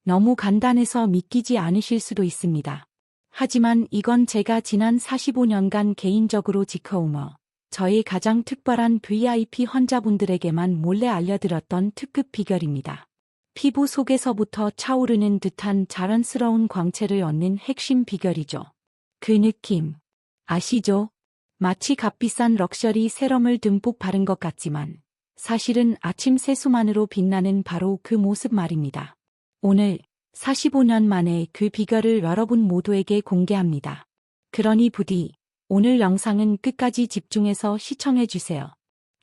너무 간단해서 믿기지 않으실 수도 있습니다. 하지만 이건 제가 지난 45년간 개인적으로 지켜오며 저희 가장 특별한 VIP 환자분들에게만 몰래 알려드렸던 특급 비결입니다. 피부 속에서부터 차오르는 듯한 자연스러운 광채를 얻는 핵심 비결이죠. 그 느낌 아시죠? 마치 값비싼 럭셔리 세럼을 듬뿍 바른 것 같지만 사실은 아침 세수만으로 빛나는 바로 그 모습 말입니다. 오늘 45년 만에 그 비결을 여러분 모두에게 공개합니다. 그러니 부디 오늘 영상은 끝까지 집중해서 시청해주세요.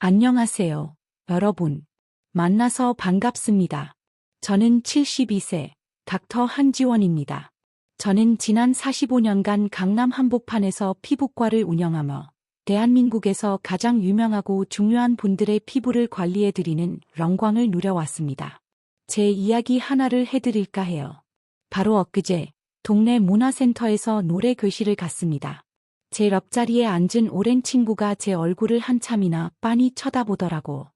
안녕하세요, 여러분. 만나서 반갑습니다. 저는 72세 닥터 한지원입니다. 저는 지난 45년간 강남 한복판에서 피부과를 운영하며 대한민국에서 가장 유명하고 중요한 분들의 피부를 관리해드리는 영광을 누려왔습니다. 제 이야기 하나를 해드릴까 해요. 바로 엊그제 동네 문화센터에서 노래 교실을 갔습니다. 제 옆자리에 앉은 오랜 친구가 제 얼굴을 한참이나 빤히 쳐다보더라고.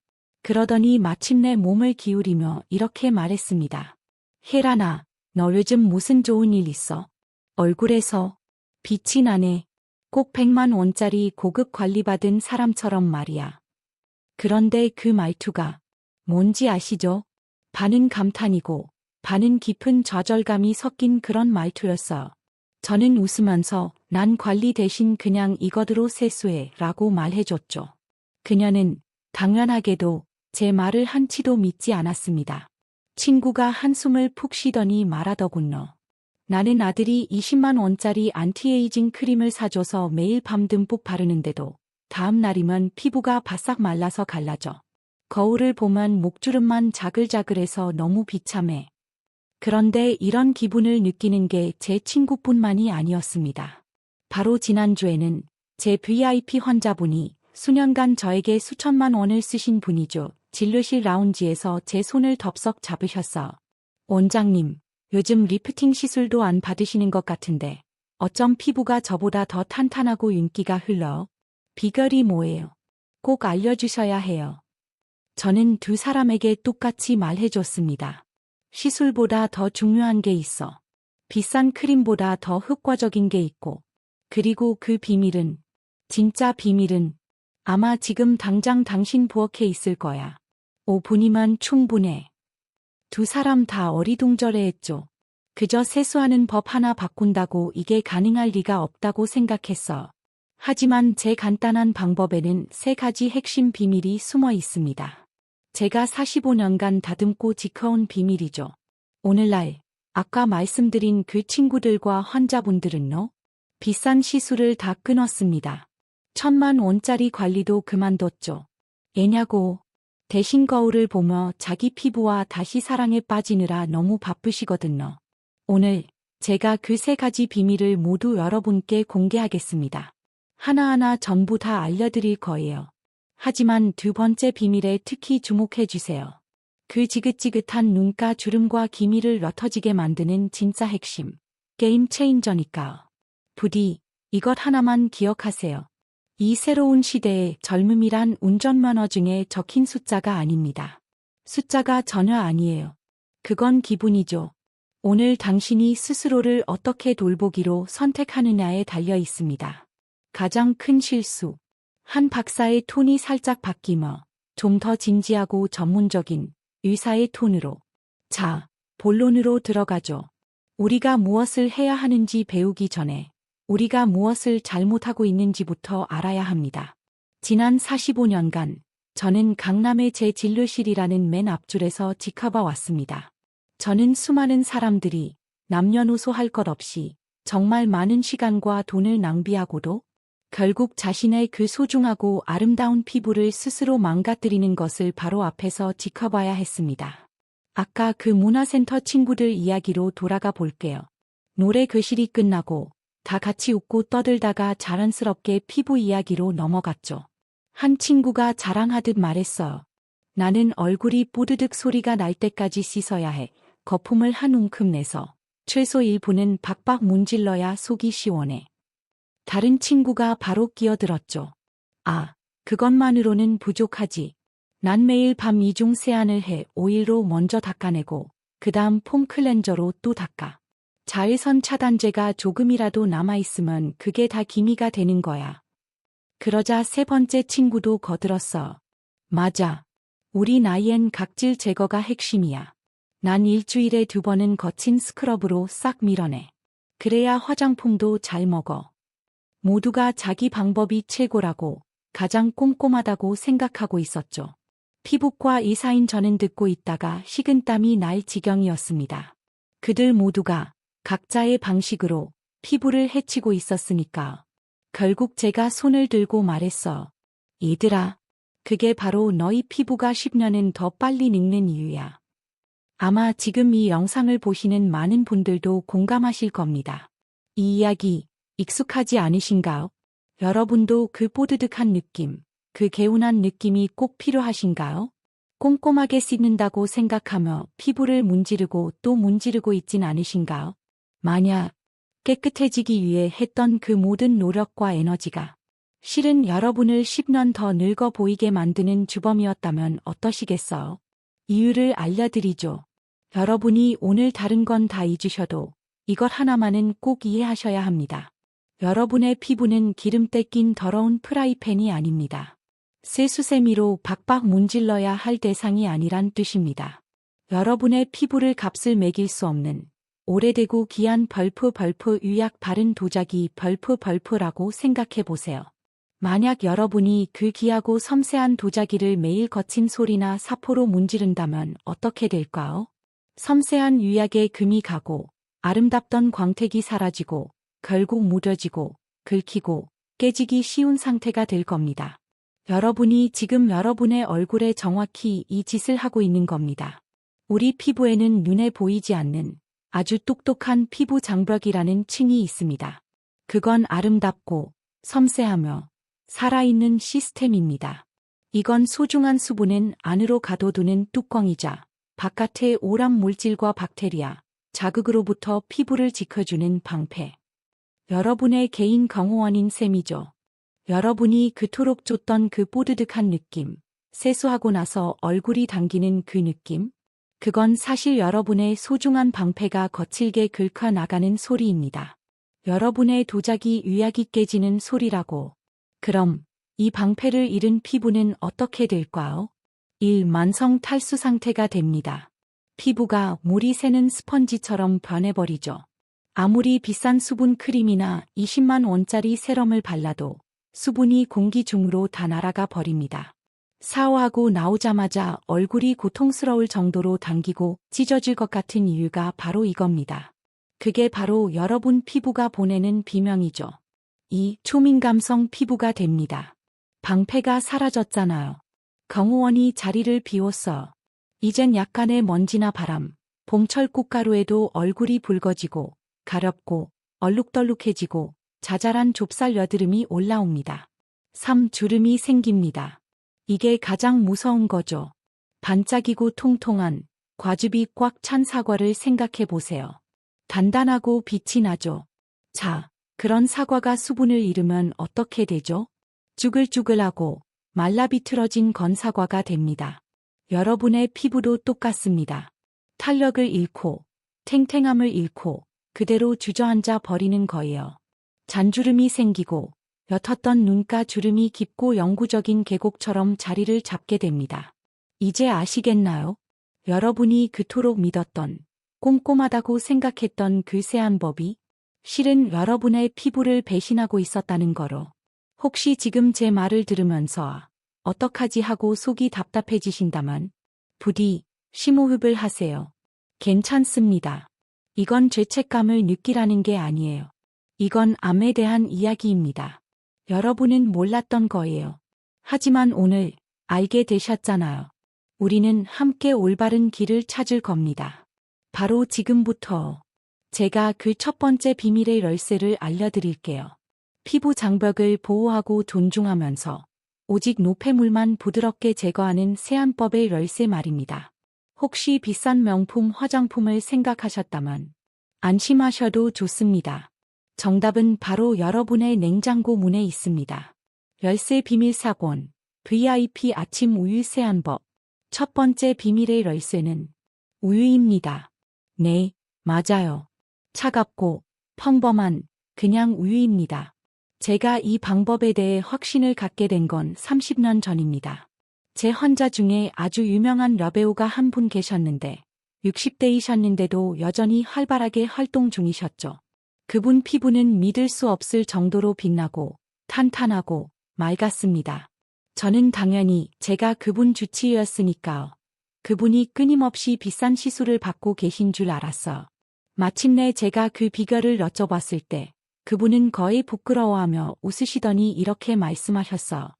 그러더니 마침내 몸을 기울이며 이렇게 말했습니다. 혜란아, 너 요즘 무슨 좋은 일 있어? 얼굴에서 빛이 나네. 꼭 100만 원짜리 고급 관리받은 사람처럼 말이야. 그런데 그 말투가 뭔지 아시죠? 반은 감탄이고 반은 깊은 좌절감이 섞인 그런 말투였어요. 저는 웃으면서 난 관리 대신 그냥 이것으로 세수해 라고 말해줬죠. 그녀는 당연하게도 제 말을 한치도 믿지 않았습니다. 친구가 한숨을 푹 쉬더니 말하더군요. 나는 아들이 20만 원짜리 안티에이징 크림을 사줘서 매일 밤 듬뿍 바르는데도 다음 날이면 피부가 바싹 말라서 갈라져. 거울을 보면 목주름만 자글자글해서 너무 비참해. 그런데 이런 기분을 느끼는 게 제 친구뿐만이 아니었습니다. 바로 지난주에는 제 VIP 환자분이 수년간 저에게 수천만 원을 쓰신 분이죠. 진료실 라운지에서 제 손을 덥석 잡으셨어. 원장님, 요즘 리프팅 시술도 안 받으시는 것 같은데 어쩜 피부가 저보다 더 탄탄하고 윤기가 흘러? 비결이 뭐예요? 꼭 알려주셔야 해요. 저는 두 사람에게 똑같이 말해줬습니다. 시술보다 더 중요한 게 있어. 비싼 크림보다 더 효과적인 게 있고. 그리고 그 비밀은, 진짜 비밀은 아마 지금 당장 당신 부엌에 있을 거야. 5분이면 충분해. 두 사람 다 어리둥절해했죠. 그저 세수하는 법 하나 바꾼다고 이게 가능할 리가 없다고 생각했어. 하지만 제 간단한 방법에는 3가지 핵심 비밀이 숨어 있습니다. 제가 45년간 다듬고 지켜온 비밀이죠. 오늘날 아까 말씀드린 그 친구들과 환자분들은요. 비싼 시술을 다 끊었습니다. 1000만 원짜리 관리도 그만뒀죠. 애냐고. 대신 거울을 보며 자기 피부와 다시 사랑에 빠지느라 너무 바쁘시거든요. 오늘 제가 그 3가지 비밀을 모두 여러분께 공개하겠습니다. 하나하나 전부 다 알려드릴 거예요. 하지만 두 번째 비밀에 특히 주목해주세요. 그 지긋지긋한 눈가 주름과 기미를 러터지게 만드는 진짜 핵심. 게임 체인저니까. 부디 이것 하나만 기억하세요. 이 새로운 시대의 젊음이란 운전면허증에 적힌 숫자가 아닙니다. 숫자가 전혀 아니에요. 그건 기분이죠. 오늘 당신이 스스로를 어떻게 돌보기로 선택하느냐에 달려 있습니다. 가장 큰 실수. 한 박사의 톤이 살짝 바뀌며 좀 더 진지하고 전문적인 의사의 톤으로. 자, 본론으로 들어가죠. 우리가 무엇을 해야 하는지 배우기 전에 우리가 무엇을 잘못하고 있는지부터 알아야 합니다. 지난 45년간 저는 강남의 제 진료실이라는 맨 앞줄에서 지켜봐 왔습니다. 저는 수많은 사람들이 남녀노소 할 것 없이 정말 많은 시간과 돈을 낭비하고도 결국 자신의 그 소중하고 아름다운 피부를 스스로 망가뜨리는 것을 바로 앞에서 지켜봐야 했습니다. 아까 그 문화센터 친구들 이야기로 돌아가 볼게요. 노래 교실이 끝나고 다 같이 웃고 떠들다가 자연스럽게 피부 이야기로 넘어갔죠. 한 친구가 자랑하듯 말했어요. 나는 얼굴이 뽀드득 소리가 날 때까지 씻어야 해. 거품을 한 움큼 내서 최소 1분은 박박 문질러야 속이 시원해. 다른 친구가 바로 끼어들었죠. 아, 그것만으로는 부족하지. 난 매일 밤 이중 세안을 해 오일로 먼저 닦아내고 그 다음 폼 클렌저로 또 닦아. 자외선 차단제가 조금이라도 남아있으면 그게 다 기미가 되는 거야. 그러자 세 번째 친구도 거들었어. 맞아. 우리 나이엔 각질 제거가 핵심이야. 난 일주일에 2번은 거친 스크럽으로 싹 밀어내. 그래야 화장품도 잘 먹어. 모두가 자기 방법이 최고라고, 가장 꼼꼼하다고 생각하고 있었죠. 피부과 의사인 저는 듣고 있다가 식은땀이 날 지경이었습니다. 그들 모두가 각자의 방식으로 피부를 해치고 있었으니까. 결국 제가 손을 들고 말했어. 얘들아, 그게 바로 너희 피부가 10년은 더 빨리 늙는 이유야. 아마 지금 이 영상을 보시는 많은 분들도 공감하실 겁니다. 이 이야기 익숙하지 않으신가요? 여러분도 그 뽀드득한 느낌, 그 개운한 느낌이 꼭 필요하신가요? 꼼꼼하게 씻는다고 생각하며 피부를 문지르고 또 문지르고 있진 않으신가요? 만약 깨끗해지기 위해 했던 그 모든 노력과 에너지가 실은 여러분을 10년 더 늙어 보이게 만드는 주범이었다면 어떠시겠어요? 이유를 알려드리죠. 여러분이 오늘 다른 건 다 잊으셔도 이것 하나만은 꼭 이해하셔야 합니다. 여러분의 피부는 기름때 낀 더러운 프라이팬이 아닙니다. 세수세미로 박박 문질러야 할 대상이 아니란 뜻입니다. 여러분의 피부를 값을 매길 수 없는 오래되고 귀한 벌프 유약 바른 도자기 벌프라고 생각해 보세요. 만약 여러분이 그 귀하고 섬세한 도자기를 매일 거친 소리나 사포로 문지른다면 어떻게 될까요? 섬세한 유약에 금이 가고 아름답던 광택이 사라지고 결국 무뎌지고 긁히고 깨지기 쉬운 상태가 될 겁니다. 여러분이 지금 여러분의 얼굴에 정확히 이 짓을 하고 있는 겁니다. 우리 피부에는 눈에 보이지 않는 아주 똑똑한 피부 장벽이라는 층이 있습니다. 그건 아름답고 섬세하며 살아있는 시스템입니다. 이건 소중한 수분은 안으로 가둬두는 뚜껑이자 바깥의 오염 물질과 박테리아, 자극으로부터 피부를 지켜주는 방패. 여러분의 개인 경호원인 셈이죠. 여러분이 그토록 쫓던 그 뽀드득한 느낌, 세수하고 나서 얼굴이 당기는 그 느낌? 그건 사실 여러분의 소중한 방패가 거칠게 긁혀 나가는 소리입니다. 여러분의 도자기 유약이 깨지는 소리라고. 그럼 이 방패를 잃은 피부는 어떻게 될까요? 1. 만성 탈수 상태가 됩니다. 피부가 물이 새는 스펀지처럼 변해버리죠. 아무리 비싼 수분 크림이나 20만 원짜리 세럼을 발라도 수분이 공기 중으로 다 날아가 버립니다. 샤워하고 나오자마자 얼굴이 고통스러울 정도로 당기고 찢어질 것 같은 이유가 바로 이겁니다. 그게 바로 여러분 피부가 보내는 비명이죠. 2. 초민감성 피부가 됩니다. 방패가 사라졌잖아요. 경호원이 자리를 비웠어. 이젠 약간의 먼지나 바람, 봄철 꽃가루에도 얼굴이 붉어지고 가렵고 얼룩덜룩해지고 자잘한 좁쌀 여드름이 올라옵니다. 3. 주름이 생깁니다. 이게 가장 무서운 거죠. 반짝이고 통통한 과즙이 꽉 찬 사과를 생각해 보세요. 단단하고 빛이 나죠. 자, 그런 사과가 수분을 잃으면 어떻게 되죠? 쭈글쭈글하고 말라 비틀어진 건사과가 됩니다. 여러분의 피부도 똑같습니다. 탄력을 잃고 탱탱함을 잃고 그대로 주저앉아 버리는 거예요. 잔주름이 생기고 옅었던 눈가 주름이 깊고 영구적인 계곡처럼 자리를 잡게 됩니다. 이제 아시겠나요? 여러분이 그토록 믿었던, 꼼꼼하다고 생각했던 그 세안법이 실은 여러분의 피부를 배신하고 있었다는 거로. 혹시 지금 제 말을 들으면서 어떡하지 하고 속이 답답해지신다면 부디 심호흡을 하세요. 괜찮습니다. 이건 죄책감을 느끼라는 게 아니에요. 이건 암에 대한 이야기입니다. 여러분은 몰랐던 거예요. 하지만 오늘 알게 되셨잖아요. 우리는 함께 올바른 길을 찾을 겁니다. 바로 지금부터 제가 그 첫 번째 비밀의 열쇠를 알려드릴게요. 피부 장벽을 보호하고 존중하면서 오직 노폐물만 부드럽게 제거하는 세안법의 열쇠 말입니다. 혹시 비싼 명품 화장품을 생각하셨다면 안심하셔도 좋습니다. 정답은 바로 여러분의 냉장고 문에 있습니다. 열쇠 비밀 사권, VIP 아침 우유 세안법. 첫 번째 비밀의 열쇠는 우유입니다. 네, 맞아요. 차갑고 평범한 그냥 우유입니다. 제가 이 방법에 대해 확신을 갖게 된 건 30년 전입니다. 제 환자 중에 아주 유명한 여배우가 한 분 계셨는데 60대이셨는데도 여전히 활발하게 활동 중이셨죠. 그분 피부는 믿을 수 없을 정도로 빛나고 탄탄하고 맑았습니다. 저는 당연히 제가 그분 주치의였으니까요. 그분이 끊임없이 비싼 시술을 받고 계신 줄 알았어요. 마침내 제가 그 비결을 여쭤봤을 때 그분은 거의 부끄러워하며 웃으시더니 이렇게 말씀하셨어요.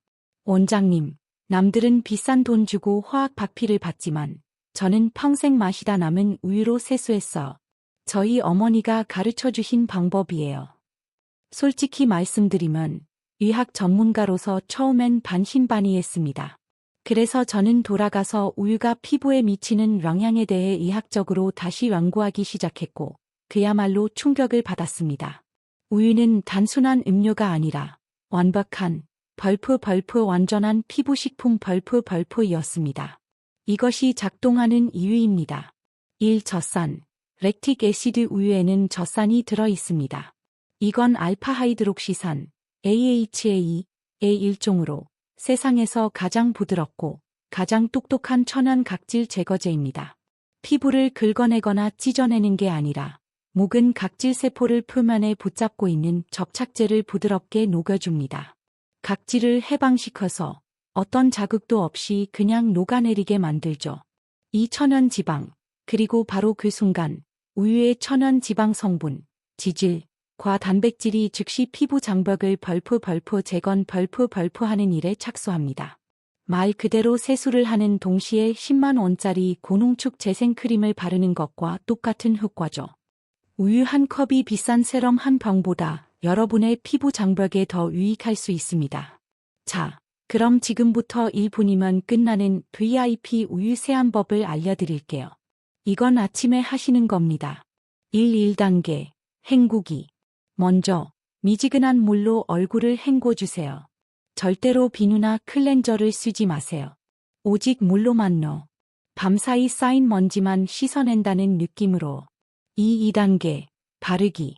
원장님, 남들은 비싼 돈 주고 화학 박피를 받지만 저는 평생 마시다 남은 우유로 세수했어요. 저희 어머니가 가르쳐 주신 방법이에요. 솔직히 말씀드리면 의학 전문가로서 처음엔 반신반의했습니다. 그래서 저는 돌아가서 우유가 피부에 미치는 영향에 대해 의학적으로 다시 연구하기 시작했고 그야말로 충격을 받았습니다. 우유는 단순한 음료가 아니라 완벽한 벌프 완전한 피부식품 벌프였습니다. 이것이 작동하는 이유입니다. 1. 젖산. 렉틱 애시드 우유에는 젖산이 들어 있습니다. 이건 알파하이드록시산, AHA의 일종으로 세상에서 가장 부드럽고 가장 똑똑한 천연 각질 제거제입니다. 피부를 긁어내거나 찢어내는 게 아니라 묵은 각질 세포를 표면에 붙잡고 있는 접착제를 부드럽게 녹여줍니다. 각질을 해방시켜서 어떤 자극도 없이 그냥 녹아내리게 만들죠. 이 천연 지방, 그리고 바로 그 순간 우유의 천연 지방 성분, 지질, 과 단백질이 즉시 피부 장벽을 벌프 재건 벌프하는 일에 착수합니다. 말 그대로 세수를 하는 동시에 10만 원짜리 고농축 재생크림을 바르는 것과 똑같은 효과죠. 우유 한 컵이 비싼 세럼 한 병보다 여러분의 피부 장벽에 더 유익할 수 있습니다. 자, 그럼 지금부터 1분이면 끝나는 VIP 우유 세안법을 알려드릴게요. 이건 아침에 하시는 겁니다. 1단계, 헹구기. 먼저 미지근한 물로 얼굴을 헹궈주세요. 절대로 비누나 클렌저를 쓰지 마세요. 오직 물로만 넣어 밤사이 쌓인 먼지만 씻어낸다는 느낌으로. 2단계 바르기.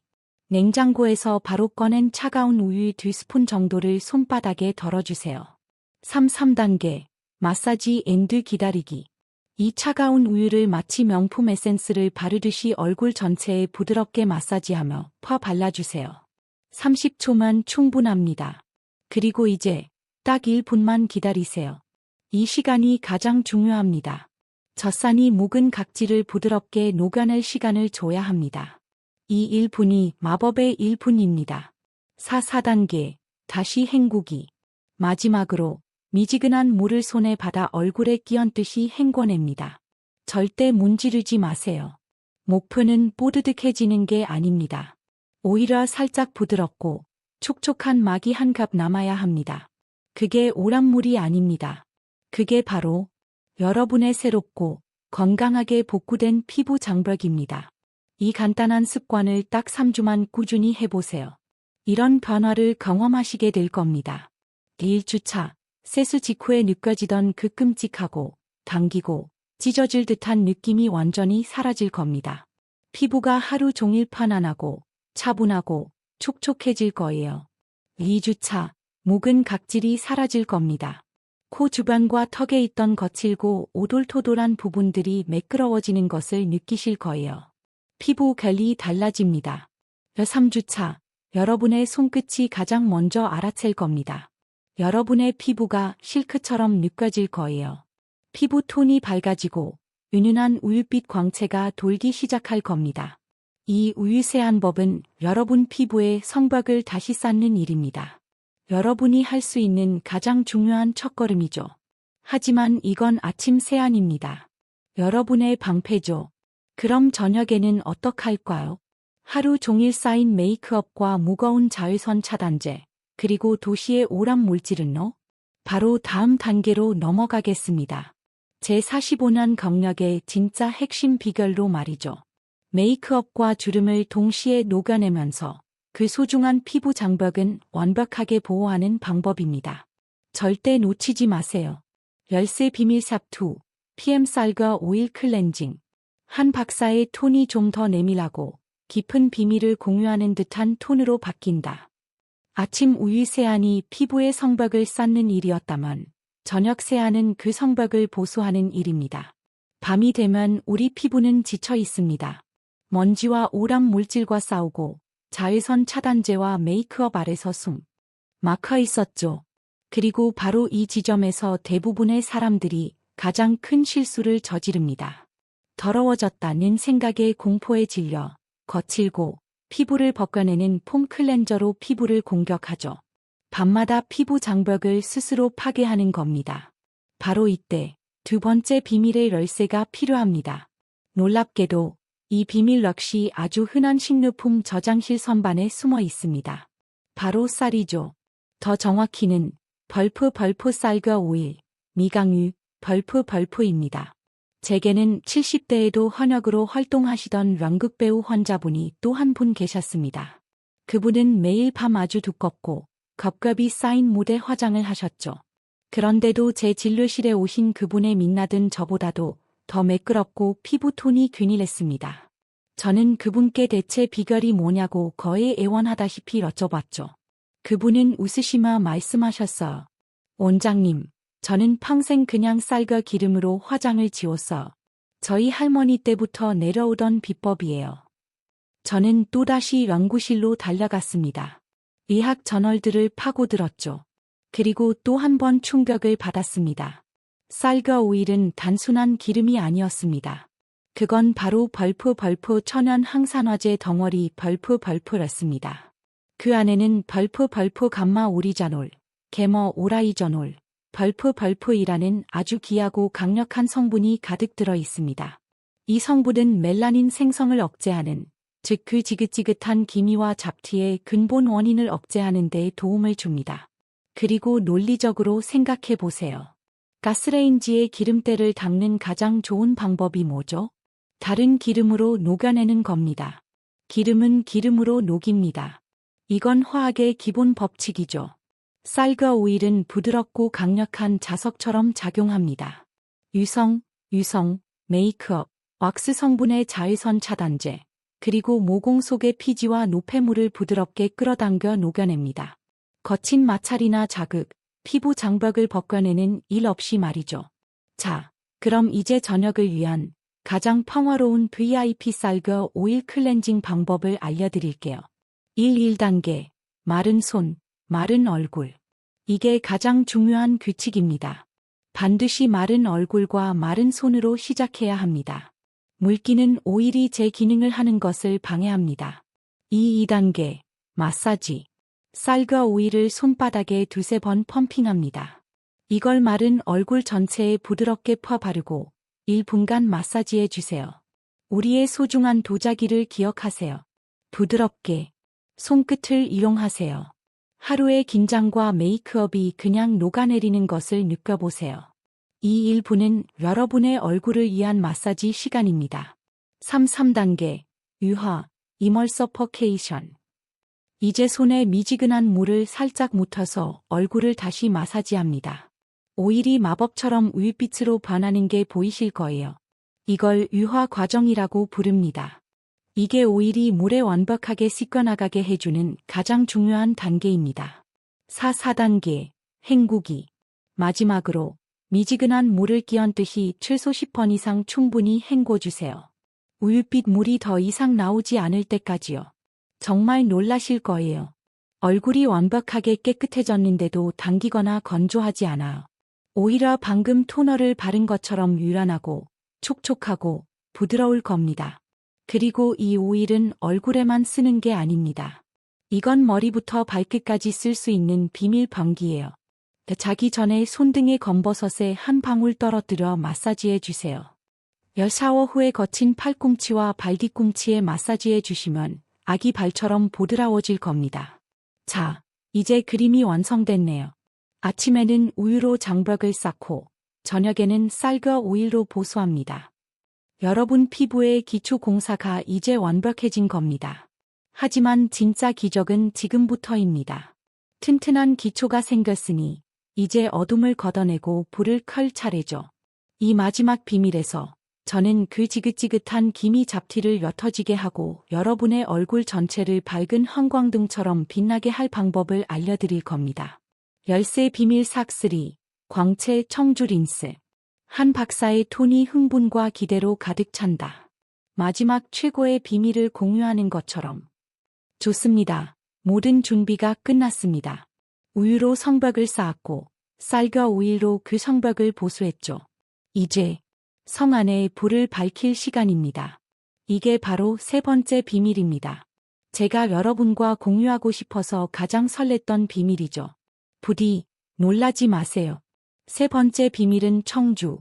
냉장고에서 바로 꺼낸 차가운 우유 2스푼 정도를 손바닥에 덜어주세요. 3단계 마사지 앤드 기다리기. 이 차가운 우유를 마치 명품 에센스를 바르듯이 얼굴 전체에 부드럽게 마사지하며 발라주세요. 30초만 충분합니다. 그리고 이제 딱 1분만 기다리세요. 이 시간이 가장 중요합니다. 젖산이 묵은 각질을 부드럽게 녹여낼 시간을 줘야 합니다. 이 1분이 마법의 1분입니다. 4단계 다시 헹구기. 마지막으로 미지근한 물을 손에 받아 얼굴에 끼얹듯이 헹궈냅니다. 절대 문지르지 마세요. 목표는 뽀드득해지는 게 아닙니다. 오히려 살짝 부드럽고 촉촉한 막이 한 겹 남아야 합니다. 그게 오란물이 아닙니다. 그게 바로 여러분의 새롭고 건강하게 복구된 피부 장벽입니다. 이 간단한 습관을 딱 3주만 꾸준히 해보세요. 이런 변화를 경험하시게 될 겁니다. 1주차. 세수 직후에 느껴지던 그 끔찍하고 당기고 찢어질 듯한 느낌이 완전히 사라질 겁니다. 피부가 하루 종일 편안하고 차분하고 촉촉해질 거예요. 2주차, 묵은 각질이 사라질 겁니다. 코 주변과 턱에 있던 거칠고 오돌토돌한 부분들이 매끄러워지는 것을 느끼실 거예요. 피부 결이 달라집니다. 3주차, 여러분의 손끝이 가장 먼저 알아챌 겁니다. 여러분의 피부가 실크처럼 느껴질 거예요. 피부 톤이 밝아지고 은은한 우유빛 광채가 돌기 시작할 겁니다. 이 우유 세안법은 여러분 피부의 성벽을 다시 쌓는 일입니다. 여러분이 할 수 있는 가장 중요한 첫걸음이죠. 하지만 이건 아침 세안입니다. 여러분의 방패죠. 그럼 저녁에는 어떡할까요? 하루 종일 쌓인 메이크업과 무거운 자외선 차단제, 그리고 도시의 오락 물질은 바로 다음 단계로 넘어가겠습니다. 제 45년 경력의 진짜 핵심 비결로 말이죠. 메이크업과 주름을 동시에 녹여내면서 그 소중한 피부 장벽은 완벽하게 보호하는 방법입니다. 절대 놓치지 마세요. 열쇠 비밀 샵2, PM 쌀과 오일 클렌징. 한 박사의 톤이 좀 더 내밀하고 깊은 비밀을 공유하는 듯한 톤으로 바뀐다. 아침 우유 세안이 피부의 성벽을 쌓는 일이었다면 저녁 세안은 그 성벽을 보수하는 일입니다. 밤이 되면 우리 피부는 지쳐 있습니다. 먼지와 오염 물질과 싸우고 자외선 차단제와 메이크업 아래서 숨 막혀 있었죠. 그리고 바로 이 지점에서 대부분의 사람들이 가장 큰 실수를 저지릅니다. 더러워졌다는 생각에 공포에 질려 거칠고 피부를 벗겨내는 폼 클렌저로 피부를 공격하죠. 밤마다 피부 장벽을 스스로 파괴하는 겁니다. 바로 이때 두 번째 비밀의 열쇠가 필요합니다. 놀랍게도 이 비밀 역시 아주 흔한 식료품 저장실 선반에 숨어 있습니다. 바로 쌀이죠. 더 정확히는 벌프 쌀과 오일, 미강유, 벌프입니다. 제게는 70대에도 현역으로 활동하시던 연극 배우 환자분이 또 한 분 계셨습니다. 그분은 매일 밤 아주 두껍고 겹겹이 쌓인 무대 화장을 하셨죠. 그런데도 제 진료실에 오신 그분의 민낯은 저보다도 더 매끄럽고 피부톤이 균일했습니다. 저는 그분께 대체 비결이 뭐냐고 거의 애원하다시피 여쭤봤죠. 그분은 웃으시며 말씀하셨어요. 원장님, 저는 평생 그냥 쌀과 기름으로 화장을 지웠어요. 저희 할머니 때부터 내려오던 비법이에요. 저는 또다시 연구실로 달려갔습니다. 의학 저널들을 파고들었죠. 그리고 또 한 번 충격을 받았습니다. 쌀과 오일은 단순한 기름이 아니었습니다. 그건 바로 벌프 천연 항산화제 덩어리 벌프였습니다. 그 안에는 벌프 감마 오리자놀, 게머 오라이저놀, 벌프이라는 아주 귀하고 강력한 성분이 가득 들어 있습니다. 이 성분은 멜라닌 생성을 억제하는, 즉 그 지긋지긋한 기미와 잡티의 근본 원인을 억제하는 데 도움을 줍니다. 그리고 논리적으로 생각해 보세요. 가스레인지에 기름때를 닦는 가장 좋은 방법이 뭐죠? 다른 기름으로 녹여내는 겁니다. 기름은 기름으로 녹입니다. 이건 화학의 기본 법칙이죠. 쌀과 오일은 부드럽고 강력한 자석처럼 작용합니다. 유성, 메이크업, 왁스 성분의 자외선 차단제, 그리고 모공 속의 피지와 노폐물을 부드럽게 끌어당겨 녹여냅니다. 거친 마찰이나 자극, 피부 장벽을 벗겨내는 일 없이 말이죠. 자, 그럼 이제 저녁을 위한 가장 평화로운 VIP 쌀과 오일 클렌징 방법을 알려드릴게요. 1단계, 마른 손, 마른 얼굴. 이게 가장 중요한 규칙입니다. 반드시 마른 얼굴과 마른 손으로 시작해야 합니다. 물기는 오일이 제 기능을 하는 것을 방해합니다. 2단계, 마사지. 쌀과 오일을 손바닥에 두세 번 펌핑합니다. 이걸 마른 얼굴 전체에 부드럽게 바르고 1분간 마사지해 주세요. 우리의 소중한 도자기를 기억하세요. 부드럽게 손끝을 이용하세요. 하루의 긴장과 메이크업이 그냥 녹아내리는 것을 느껴보세요. 이 1분은 여러분의 얼굴을 위한 마사지 시간입니다. 3단계 유화, 이멀서퍼케이션. 이제 손에 미지근한 물을 살짝 묻혀서 얼굴을 다시 마사지합니다. 오일이 마법처럼 우윳빛으로 변하는 게 보이실 거예요. 이걸 유화 과정이라고 부릅니다. 이게 오일이 물에 완벽하게 씻겨나가게 해주는 가장 중요한 단계입니다. 4단계 헹구기. 마지막으로 미지근한 물을 끼얹듯이 최소 10번 이상 충분히 헹궈주세요. 우윳빛 물이 더 이상 나오지 않을 때까지요. 정말 놀라실 거예요. 얼굴이 완벽하게 깨끗해졌는데도 당기거나 건조하지 않아요. 오히려 방금 토너를 바른 것처럼 유연하고 촉촉하고 부드러울 겁니다. 그리고 이 오일은 얼굴에만 쓰는 게 아닙니다. 이건 머리부터 발끝까지 쓸 수 있는 비밀 병기예요. 자기 전에 손등에 검버섯에 한 방울 떨어뜨려 마사지해 주세요. 샤워 후에 거친 팔꿈치와 발 뒤꿈치에 마사지해 주시면 아기 발처럼 보드라워질 겁니다. 자, 이제 그림이 완성됐네요. 아침에는 우유로 장벽을 쌓고 저녁에는 쌀과 오일로 보수합니다. 여러분 피부의 기초 공사가 이제 완벽해진 겁니다. 하지만 진짜 기적은 지금부터입니다. 튼튼한 기초가 생겼으니 이제 어둠을 걷어내고 불을 켤 차례죠. 이 마지막 비밀에서 저는 그 지긋지긋한 기미 잡티를 옅어지게 하고 여러분의 얼굴 전체를 밝은 형광등처럼 빛나게 할 방법을 알려드릴 겁니다. 열쇠 비밀 싹3 광채 청주 린스. 한 박사의 톤이 흥분과 기대로 가득 찬다. 마지막 최고의 비밀을 공유하는 것처럼. 좋습니다. 모든 준비가 끝났습니다. 우유로 성벽을 쌓았고 쌀과 오일로 그 성벽을 보수했죠. 이제 성 안에 불을 밝힐 시간입니다. 이게 바로 세 번째 비밀입니다. 제가 여러분과 공유하고 싶어서 가장 설렜던 비밀이죠. 부디 놀라지 마세요. 세 번째 비밀은 청주,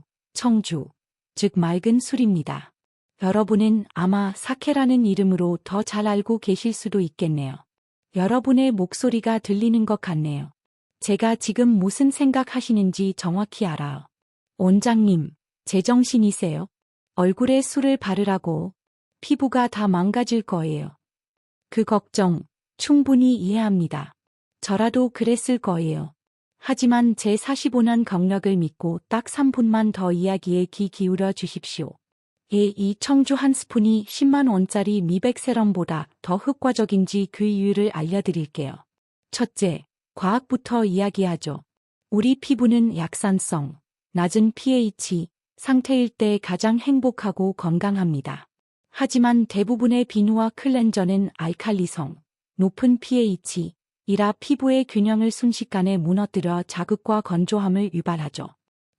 즉 맑은 술입니다. 여러분은 아마 사케라는 이름으로 더 잘 알고 계실 수도 있겠네요. 여러분의 목소리가 들리는 것 같네요. 제가 지금 무슨 생각하시는지 정확히 알아요. 원장님, 제정신이세요? 얼굴에 술을 바르라고 피부가 다 망가질 거예요. 그 걱정 충분히 이해합니다. 저라도 그랬을 거예요. 하지만 제 45년 경력을 믿고 딱 3분만 더 이야기에 귀 기울여 주십시오. 이 청주 한 스푼이 10만 원짜리 미백 세럼보다 더 효과적인지 그 이유를 알려드릴게요. 첫째, 과학부터 이야기하죠. 우리 피부는 약산성, 낮은 pH 상태일 때 가장 행복하고 건강합니다. 하지만 대부분의 비누와 클렌저는 알칼리성, 높은 pH 이라 피부의 균형을 순식간에 무너뜨려 자극과 건조함을 유발하죠.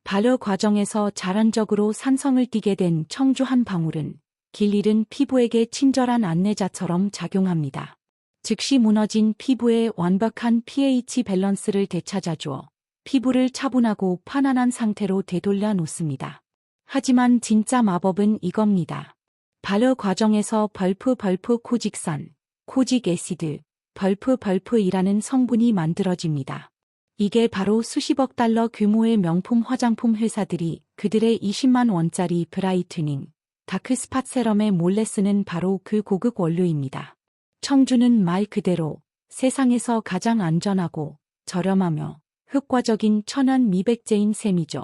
발효 과정에서 자연적으로 산성을 띠게 된 청주 한 방울은 길 잃은 피부에게 친절한 안내자처럼 작용합니다. 즉시 무너진 피부의 완벽한 pH 밸런스를 되찾아주어 피부를 차분하고 편안한 상태로 되돌려 놓습니다. 하지만 진짜 마법은 이겁니다. 발효 과정에서 벌프 코직산, 코직 애시드, 벌프이라는 성분이 만들어집니다. 이게 바로 수십억 달러 규모의 명품 화장품 회사들이 그들의 20만 원짜리 브라이트닝, 다크스팟 세럼에 몰래 쓰는 바로 그 고급 원료입니다. 청주는 말 그대로 세상에서 가장 안전하고 저렴하며 효과적인 천연 미백제인 셈이죠.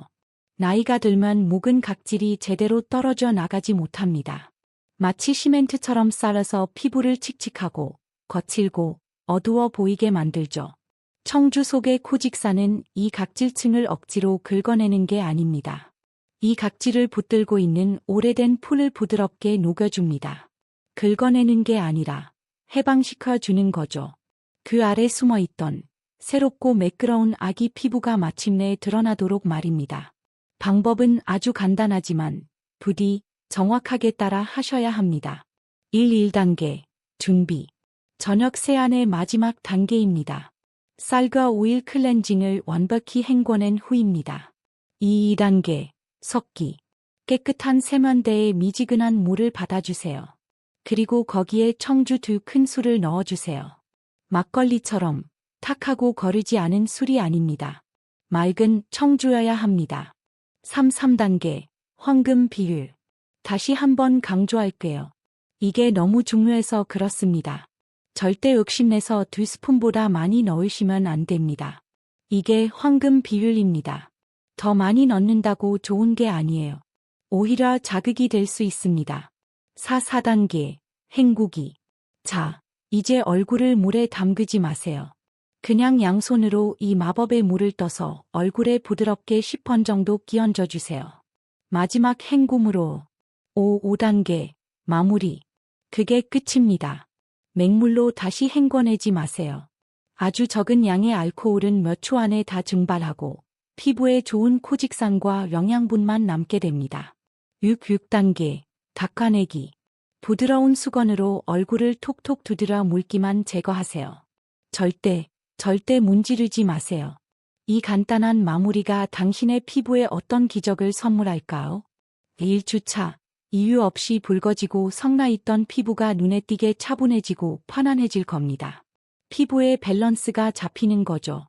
나이가 들면 묵은 각질이 제대로 떨어져 나가지 못합니다. 마치 시멘트처럼 쌓여서 피부를 칙칙하고 거칠고 어두워 보이게 만들죠. 청주 속의 코직산은 이 각질층을 억지로 긁어내는 게 아닙니다. 이 각질을 붙들고 있는 오래된 풀을 부드럽게 녹여줍니다. 긁어내는 게 아니라 해방시켜주는 거죠. 그 아래 숨어있던 새롭고 매끄러운 아기 피부가 마침내 드러나도록 말입니다. 방법은 아주 간단하지만 부디 정확하게 따라 하셔야 합니다. 1단계 준비. 저녁 세안의 마지막 단계입니다. 쌀과 오일 클렌징을 완벽히 헹궈낸 후입니다. 2단계 섞기. 깨끗한 세면대에 미지근한 물을 받아주세요. 그리고 거기에 청주 2큰 술을 넣어주세요. 막걸리처럼 탁하고 거르지 않은 술이 아닙니다. 맑은 청주여야 합니다. 3단계 황금 비율. 다시 한번 강조할게요. 이게 너무 중요해서 그렇습니다. 절대 욕심내서 2스푼보다 많이 넣으시면 안 됩니다. 이게 황금 비율입니다. 더 많이 넣는다고 좋은 게 아니에요. 오히려 자극이 될 수 있습니다. 4단계 헹구기. 자, 이제 얼굴을 물에 담그지 마세요. 그냥 양손으로 이 마법의 물을 떠서 얼굴에 부드럽게 10번 정도 끼얹어 주세요. 마지막 헹굼으로 5단계 마무리. 그게 끝입니다. 맹물로 다시 헹궈내지 마세요. 아주 적은 양의 알코올은 몇 초 안에 다 증발하고 피부에 좋은 코직산과 영양분만 남게 됩니다. 6단계 닦아내기. 부드러운 수건으로 얼굴을 톡톡 두드려 물기만 제거하세요. 절대 문지르지 마세요. 이 간단한 마무리가 당신의 피부에 어떤 기적을 선물할까요? 1주차. 이유 없이 붉어지고 성나있던 피부가 눈에 띄게 차분해지고 편안해질 겁니다. 피부의 밸런스가 잡히는 거죠.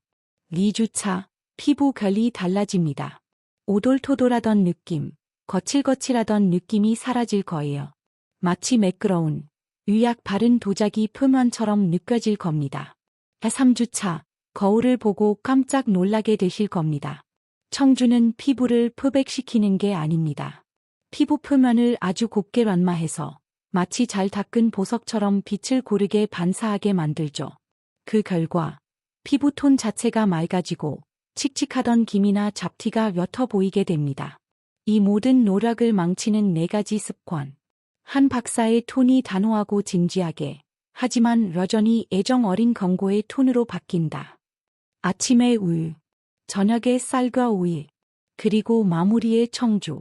2주차. 피부 결이 달라집니다. 오돌토돌하던 느낌, 거칠거칠하던 느낌이 사라질 거예요. 마치 매끄러운, 유약 바른 도자기 표면처럼 느껴질 겁니다. 3주차. 거울을 보고 깜짝 놀라게 되실 겁니다. 청주는 피부를 표백시키는 게 아닙니다. 피부 표면을 아주 곱게 란마해서 마치 잘 닦은 보석처럼 빛을 고르게 반사하게 만들죠. 그 결과 피부톤 자체가 맑아지고 칙칙하던 기미나 잡티가 옅어 보이게 됩니다. 이 모든 노력을 망치는 4가지 습관. 한 박사의 톤이 단호하고 진지하게, 하지만 여전히 애정 어린 권고의 톤으로 바뀐다. 아침에 우유, 저녁에 쌀과 오일, 그리고 마무리에 청주.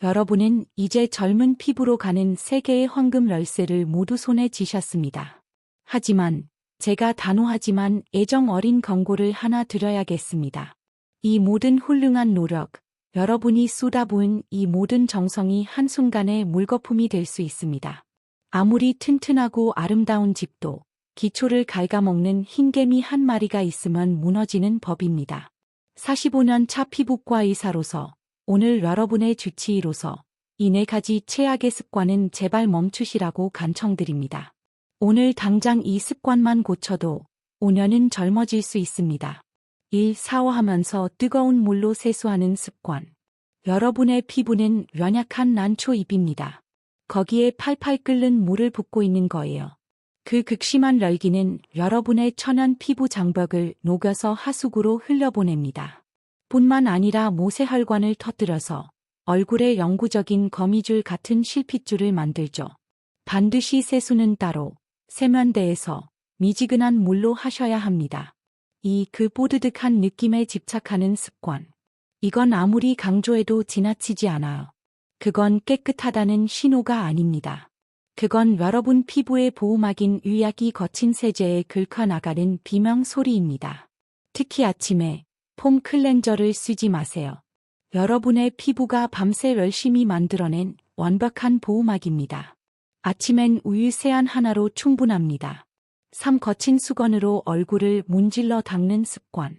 여러분은 이제 젊은 피부로 가는 3개의 황금 열쇠를 모두 손에 쥐셨습니다. 하지만 제가 단호하지만 애정 어린 권고를 하나 드려야겠습니다. 이 모든 훌륭한 노력, 여러분이 쏟아부은 이 모든 정성이 한순간에 물거품이 될 수 있습니다. 아무리 튼튼하고 아름다운 집도 기초를 갉아먹는 흰개미 한 마리가 있으면 무너지는 법입니다. 45년 차 피부과 의사로서 오늘 여러분의 주치의로서 이 4가지 최악의 습관은 제발 멈추시라고 간청드립니다. 오늘 당장 이 습관만 고쳐도 5년은 젊어질 수 있습니다. 1. 샤워하면서 뜨거운 물로 세수하는 습관. 여러분의 피부는 연약한 난초잎입니다. 거기에 팔팔 끓는 물을 붓고 있는 거예요. 그 극심한 열기는 여러분의 천연 피부 장벽을 녹여서 하수구로 흘려보냅니다. 뿐만 아니라 모세혈관을 터뜨려서 얼굴에 영구적인 거미줄 같은 실핏줄을 만들죠. 반드시 세수는 따로, 세면대에서 미지근한 물로 하셔야 합니다. 그 뽀드득한 느낌에 집착하는 습관. 이건 아무리 강조해도 지나치지 않아요. 그건 깨끗하다는 신호가 아닙니다. 그건 여러분 피부의 보호막인 유약이 거친 세제에 긁혀나가는 비명 소리입니다. 특히 아침에 폼 클렌저를 쓰지 마세요. 여러분의 피부가 밤새 열심히 만들어낸 완벽한 보호막입니다. 아침엔 우유 세안 하나로 충분합니다. 3. 거친 수건으로 얼굴을 문질러 닦는 습관.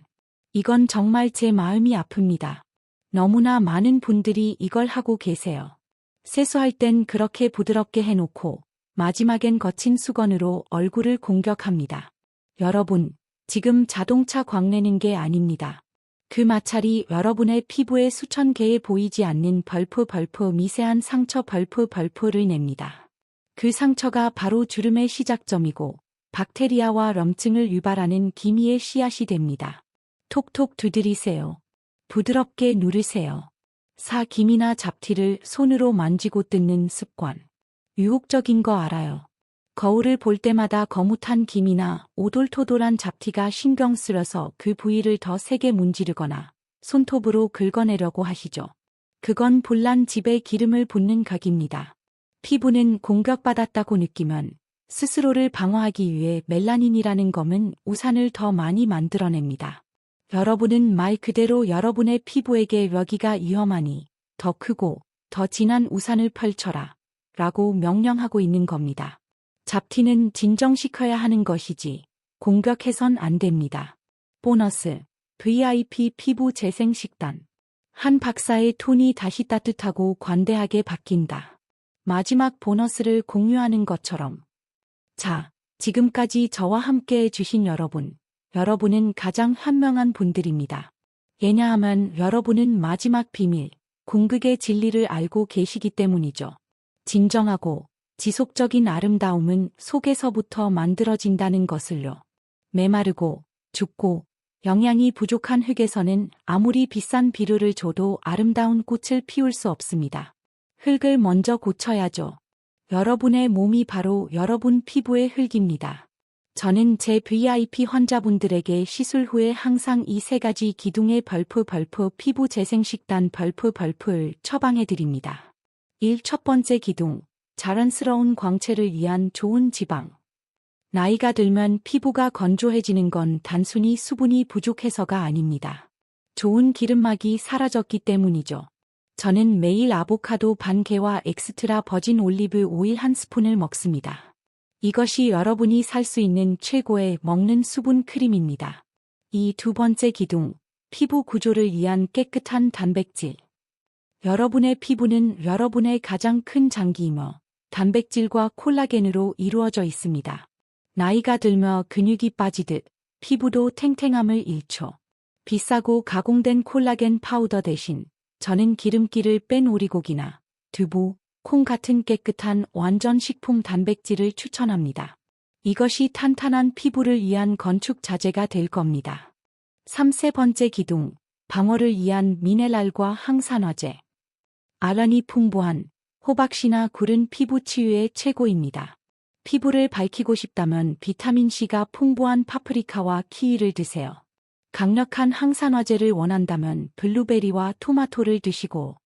이건 정말 제 마음이 아픕니다. 너무나 많은 분들이 이걸 하고 계세요. 세수할 땐 그렇게 부드럽게 해놓고 마지막엔 거친 수건으로 얼굴을 공격합니다. 여러분, 지금 자동차 광내는 게 아닙니다. 그 마찰이 여러분의 피부에 수천 개의 보이지 않는 벌프 미세한 상처 벌프를 냅니다. 그 상처가 바로 주름의 시작점이고 박테리아와 염증을 유발하는 기미의 씨앗이 됩니다. 톡톡 두드리세요. 부드럽게 누르세요. 4. 기미나 잡티를 손으로 만지고 뜯는 습관. 유혹적인 거 알아요. 거울을 볼 때마다 거뭇한 기미나 오돌토돌한 잡티가 신경 쓰여서 그 부위를 더 세게 문지르거나 손톱으로 긁어내려고 하시죠. 그건 본란 집에 기름을 붓는 격입니다. 피부는 공격받았다고 느끼면 스스로를 방어하기 위해 멜라닌이라는 검은 우산을 더 많이 만들어냅니다. 여러분은 말 그대로 여러분의 피부에게 여기가 위험하니 더 크고 더 진한 우산을 펼쳐라 라고 명령하고 있는 겁니다. 잡티는 진정시켜야 하는 것이지 공격해선 안 됩니다. 보너스, VIP 피부 재생 식단. 한 박사의 톤이 다시 따뜻하고 관대하게 바뀐다. 마지막 보너스를 공유하는 것처럼. 자, 지금까지 저와 함께 해주신 여러분은 가장 현명한 분들입니다. 왜냐하면 여러분은 마지막 비밀, 궁극의 진리를 알고 계시기 때문이죠. 진정하고 지속적인 아름다움은 속에서부터 만들어진다는 것을요. 메마르고 죽고 영양이 부족한 흙에서는 아무리 비싼 비료를 줘도 아름다운 꽃을 피울 수 없습니다. 흙을 먼저 고쳐야죠. 여러분의 몸이 바로 여러분 피부의 흙입니다. 저는 제 VIP 환자분들에게 시술 후에 항상 이 3가지 기둥의 벌프 피부 재생 식단 벌프를 처방해드립니다. 1. 첫 번째 기둥, 자연스러운 광채를 위한 좋은 지방. 나이가 들면 피부가 건조해지는 건 단순히 수분이 부족해서가 아닙니다. 좋은 기름막이 사라졌기 때문이죠. 저는 매일 아보카도 반 개와 엑스트라 버진 올리브 오일 1스푼을 먹습니다. 이것이 여러분이 살 수 있는 최고의 먹는 수분 크림입니다. 이 2. 번째 기둥, 피부 구조를 위한 깨끗한 단백질. 여러분의 피부는 여러분의 가장 큰 장기이며 단백질과 콜라겐으로 이루어져 있습니다. 나이가 들며 근육이 빠지듯 피부도 탱탱함을 잃죠. 비싸고 가공된 콜라겐 파우더 대신 저는 기름기를 뺀 오리고기나 두부, 콩 같은 깨끗한 완전 식품 단백질을 추천합니다. 이것이 탄탄한 피부를 위한 건축 자재가 될 겁니다. 3세 번째 기둥, 방어를 위한 미네랄과 항산화제. 아연이 풍부한 호박씨나 굴은 피부 치유의 최고입니다. 피부를 밝히고 싶다면 비타민C가 풍부한 파프리카와 키위를 드세요. 강력한 항산화제를 원한다면 블루베리와 토마토를 드시고,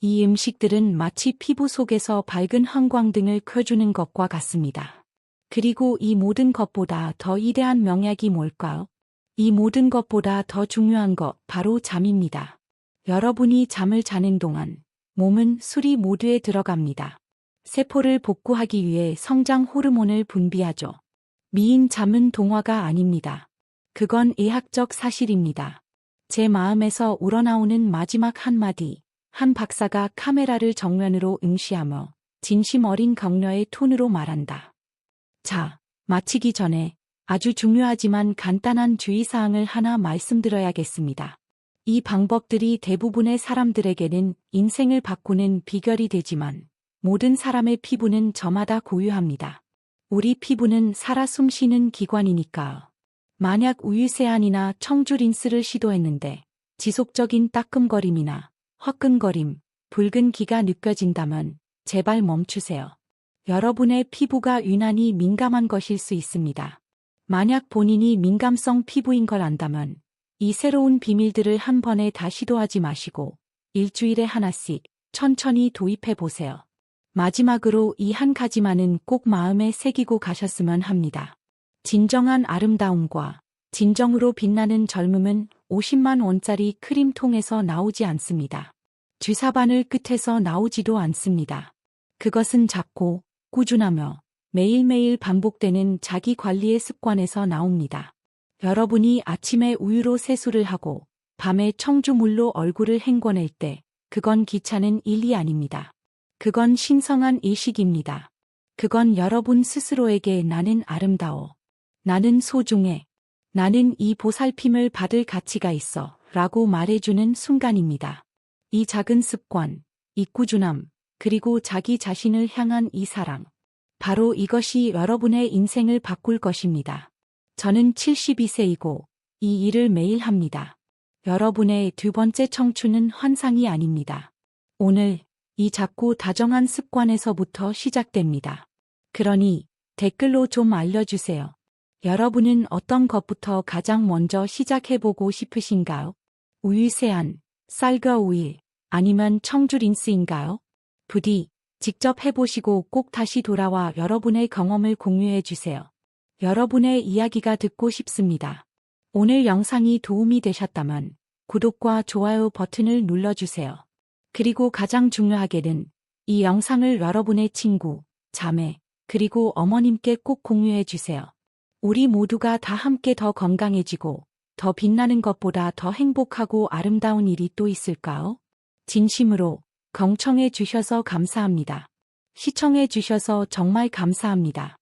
이 음식들은 마치 피부 속에서 밝은 형광등을 켜주는 것과 같습니다. 그리고 이 모든 것보다 더 위대한 명약이 뭘까요? 이 모든 것보다 더 중요한 것, 바로 잠입니다. 여러분이 잠을 자는 동안 몸은 술이 모두에 들어갑니다. 세포를 복구하기 위해 성장 호르몬을 분비하죠. 미인 잠은 동화가 아닙니다. 그건 의학적 사실입니다. 제 마음에서 우러나오는 마지막 한마디, 한 박사가 카메라를 정면으로 응시하며 진심 어린 격려의 톤으로 말한다. 자, 마치기 전에 아주 중요하지만 간단한 주의사항을 하나 말씀드려야겠습니다. 이 방법들이 대부분의 사람들에게는 인생을 바꾸는 비결이 되지만 모든 사람의 피부는 저마다 고유합니다. 우리 피부는 살아 숨쉬는 기관이니까요. 만약 우유세안이나 청주 린스를 시도했는데 지속적인 따끔거림이나 화끈거림, 붉은 기가 느껴진다면 제발 멈추세요. 여러분의 피부가 유난히 민감한 것일 수 있습니다. 만약 본인이 민감성 피부인 걸 안다면 이 새로운 비밀들을 한 번에 다 시도하지 마시고 일주일에 하나씩 천천히 도입해 보세요. 마지막으로 이 한 가지만은 꼭 마음에 새기고 가셨으면 합니다. 진정한 아름다움과 진정으로 빛나는 젊음은 50만 원짜리 크림통에서 나오지 않습니다. 주사바늘 끝에서 나오지도 않습니다. 그것은 작고 꾸준하며 매일매일 반복되는 자기 관리의 습관에서 나옵니다. 여러분이 아침에 우유로 세수를 하고 밤에 청주물로 얼굴을 헹궈낼 때 그건 귀찮은 일이 아닙니다. 그건 신성한 의식입니다. 그건 여러분 스스로에게 나는 아름다워. 나는 소중해. 나는 이 보살핌을 받을 가치가 있어. 라고 말해주는 순간입니다. 이 작은 습관, 이 꾸준함, 그리고 자기 자신을 향한 이 사랑. 바로 이것이 여러분의 인생을 바꿀 것입니다. 저는 72세이고 이 일을 매일 합니다. 여러분의 두 번째 청춘은 환상이 아닙니다. 오늘 이 작고 다정한 습관에서부터 시작됩니다. 그러니 댓글로 좀 알려주세요. 여러분은 어떤 것부터 가장 먼저 시작해보고 싶으신가요? 우유세안, 쌀과 오일, 아니면 청주 린스인가요? 부디 직접 해보시고 꼭 다시 돌아와 여러분의 경험을 공유해주세요. 여러분의 이야기가 듣고 싶습니다. 오늘 영상이 도움이 되셨다면 구독과 좋아요 버튼을 눌러주세요. 그리고 가장 중요하게는 이 영상을 여러분의 친구, 자매, 그리고 어머님께 꼭 공유해주세요. 우리 모두가 다 함께 더 건강해지고 더 빛나는 것보다 더 행복하고 아름다운 일이 또 있을까요? 진심으로 경청해 주셔서 감사합니다. 시청해 주셔서 정말 감사합니다.